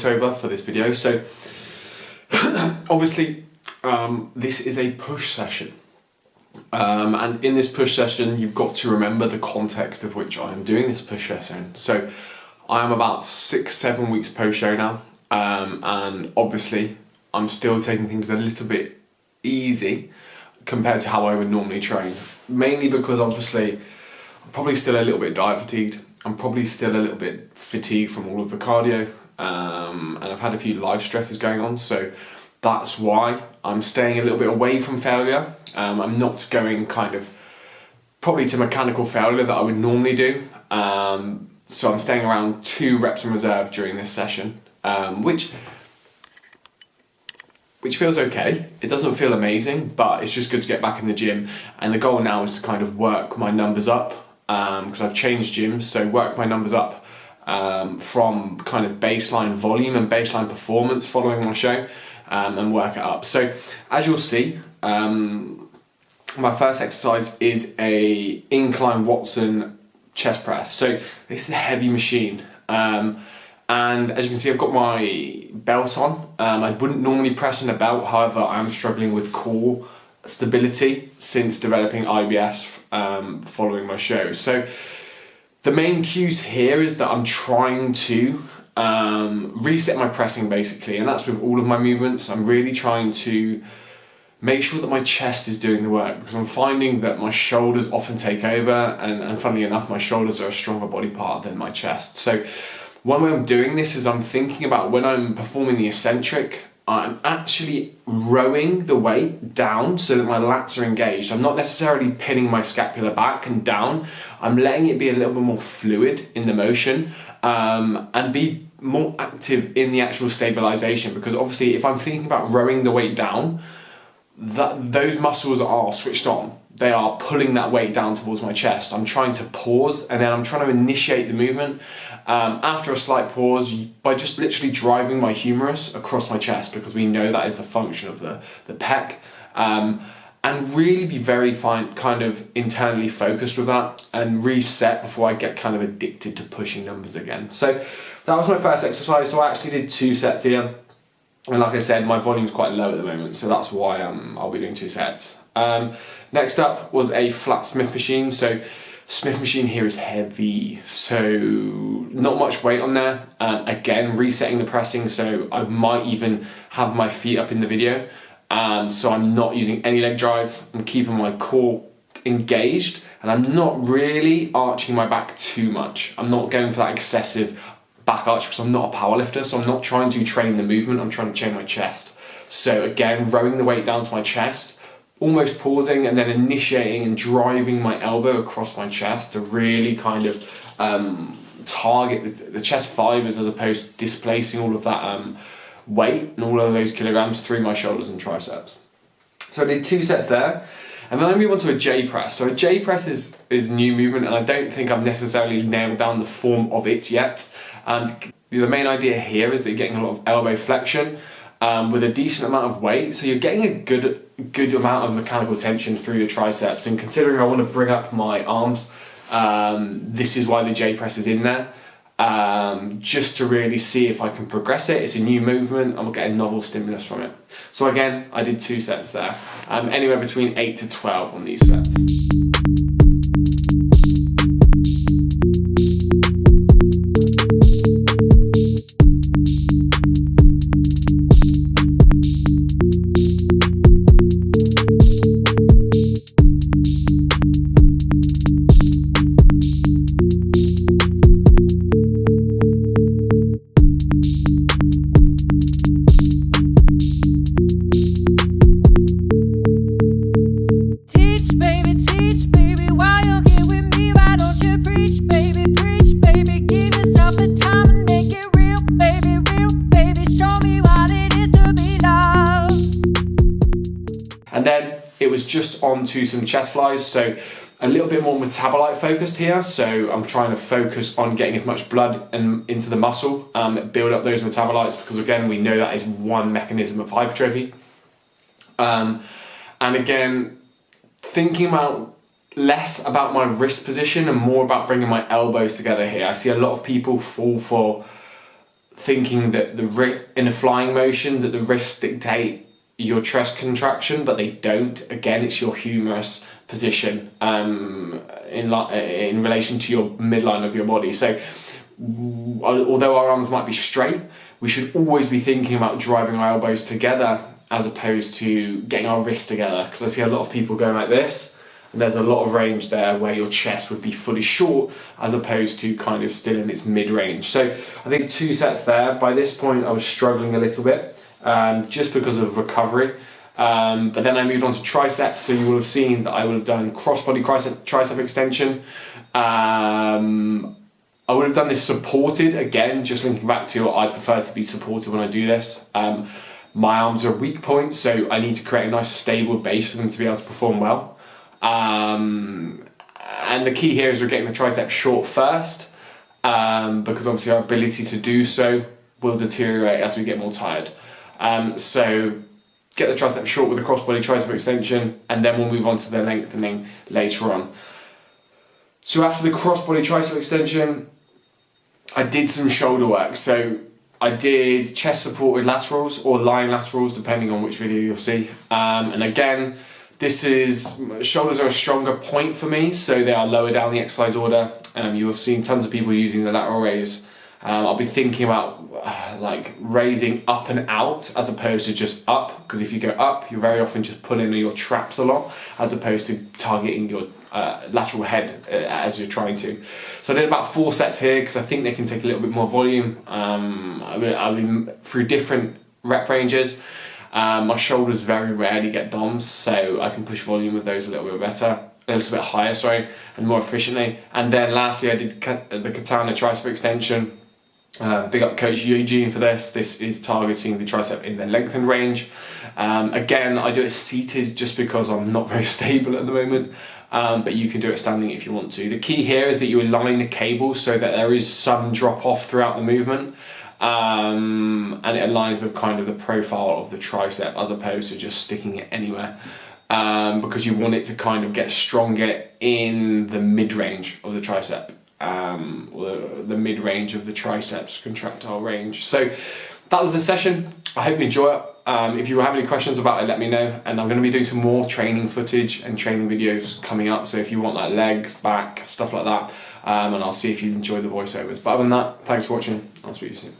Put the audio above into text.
voiceover for this video. So obviously this is a push session. And in this push session, you've got to remember the context of which I am doing this push session. So I am about 6-7 weeks post-show now, and obviously I'm still taking things a little bit easy compared to how I would normally train. Mainly because obviously I'm probably still a little bit diet fatigued. I'm probably still a little bit fatigued from all of the cardio, and I've had a few life stresses going on, so that's why I'm staying a little bit away from failure. I'm not going kind of probably to mechanical failure that I would normally do. So I'm staying around 2 reps in reserve during this session, which feels okay. It doesn't feel amazing, but it's just good to get back in the gym. And the goal now is to kind of work my numbers up, because I've changed gyms, so work my numbers up from kind of baseline volume and baseline performance following my show, and work it up. So as you'll see, my first exercise is a Incline Watson chest press. So this is a heavy machine, and as you can see, I've got my belt on. I wouldn't normally press in a belt, however I'm struggling with core stability since developing IBS following my show. So the main cues here is that I'm trying to reset my pressing basically, and that's with all of my movements. I'm really trying to make sure that my chest is doing the work, because I'm finding that my shoulders often take over, and funnily enough, my shoulders are a stronger body part than my chest. So one way I'm doing this is I'm thinking about when I'm performing the eccentric, I'm actually rowing the weight down so that my lats are engaged. I'm not necessarily pinning my scapula back and down. I'm letting it be a little bit more fluid in the motion, and be more active in the actual stabilization, because obviously if I'm thinking about rowing the weight down, those muscles are switched on. They are pulling that weight down towards my chest. I'm trying to pause, and then I'm trying to initiate the movement after a slight pause by just literally driving my humerus across my chest, because we know that is the function of the pec, and really be very kind of internally focused with that and reset before I get kind of addicted to pushing numbers again. So that was my first exercise. So I actually did 2 sets here. And like I said, my volume's quite low at the moment, so that's why I'll be doing 2 sets. Next up was a flat Smith machine. So Smith machine here is heavy, so not much weight on there. Again, resetting the pressing, so I might even have my feet up in the video. So I'm not using any leg drive. I'm keeping my core engaged, and I'm not really arching my back too much. I'm not going for that excessive back arch because I'm not a power lifter, so I'm not trying to train the movement, I'm trying to train my chest. So again, rowing the weight down to my chest, almost pausing and then initiating and driving my elbow across my chest to really kind of target the chest fibers, as opposed to displacing all of that weight and all of those kilograms through my shoulders and triceps. So I did 2 sets there. And then I move on to a J press. So a J press is a new movement, and I don't think I've necessarily nailed down the form of it yet. And the main idea here is that you're getting a lot of elbow flexion with a decent amount of weight. So you're getting a good amount of mechanical tension through your triceps. And considering I want to bring up my arms, this is why the J press is in there. Just to really see if I can progress it. It's a new movement, I'm getting novel stimulus from it. So again, I did 2 sets there. Anywhere between 8 to 12 on these sets. And then it was just onto some chest flies, so a little bit more metabolite focused here. So I'm trying to focus on getting as much blood into the muscle, build up those metabolites, because again, we know that is one mechanism of hypertrophy. And again, thinking about less about my wrist position and more about bringing my elbows together here. I see a lot of people fall for thinking that in a flying motion that the wrists dictate your chest contraction, but they don't. Again, it's your humerus position in relation to your midline of your body. So although our arms might be straight, we should always be thinking about driving our elbows together as opposed to getting our wrists together, because I see a lot of people going like this, and there's a lot of range there where your chest would be fully short as opposed to kind of still in its mid-range. So I think 2 sets there. By this point I was struggling a little bit just because of recovery, but then I moved on to triceps. So you will have seen that I would have done crossbody tricep extension. I would have done this supported, again, just linking back to I prefer to be supported when I do this. My arms are weak point, so I need to create a nice stable base for them to be able to perform well. And the key here is we're getting the tricep short first, because obviously our ability to do so will deteriorate as we get more tired. So get the tricep short with the crossbody tricep extension, and then we'll move on to the lengthening later on. So after the crossbody tricep extension, I did some shoulder work. So I did chest supported laterals or lying laterals, depending on which video you'll see. And again, shoulders are a stronger point for me, so they are lower down the exercise order. You have seen tons of people using the lateral raise. I'll be thinking about like raising up and out as opposed to just up, because if you go up, you're very often just pulling your traps a lot as opposed to targeting your lateral head as you're trying to. So I did about 4 sets here because I think they can take a little bit more volume. I've been through different rep ranges. My shoulders very rarely get DOMs, so I can push volume with those a little bit higher, and more efficiently. And then lastly, I did the katana tricep extension. Big up Coach Eugene for this. This is targeting the tricep in the lengthened range. Again, I do it seated just because I'm not very stable at the moment, but you can do it standing if you want to. The key here is that you align the cables so that there is some drop off throughout the movement, and it aligns with kind of the profile of the tricep as opposed to just sticking it anywhere, because you want it to kind of get stronger in the mid-range of the tricep. Or the mid-range of the triceps contractile range. So that was the session. I hope you enjoy it. If you have any questions about it, let me know. And I'm going to be doing some more training footage and training videos coming up. So if you want like legs, back, stuff like that, and I'll see if you enjoy the voiceovers. But other than that, thanks for watching. I'll speak to you soon.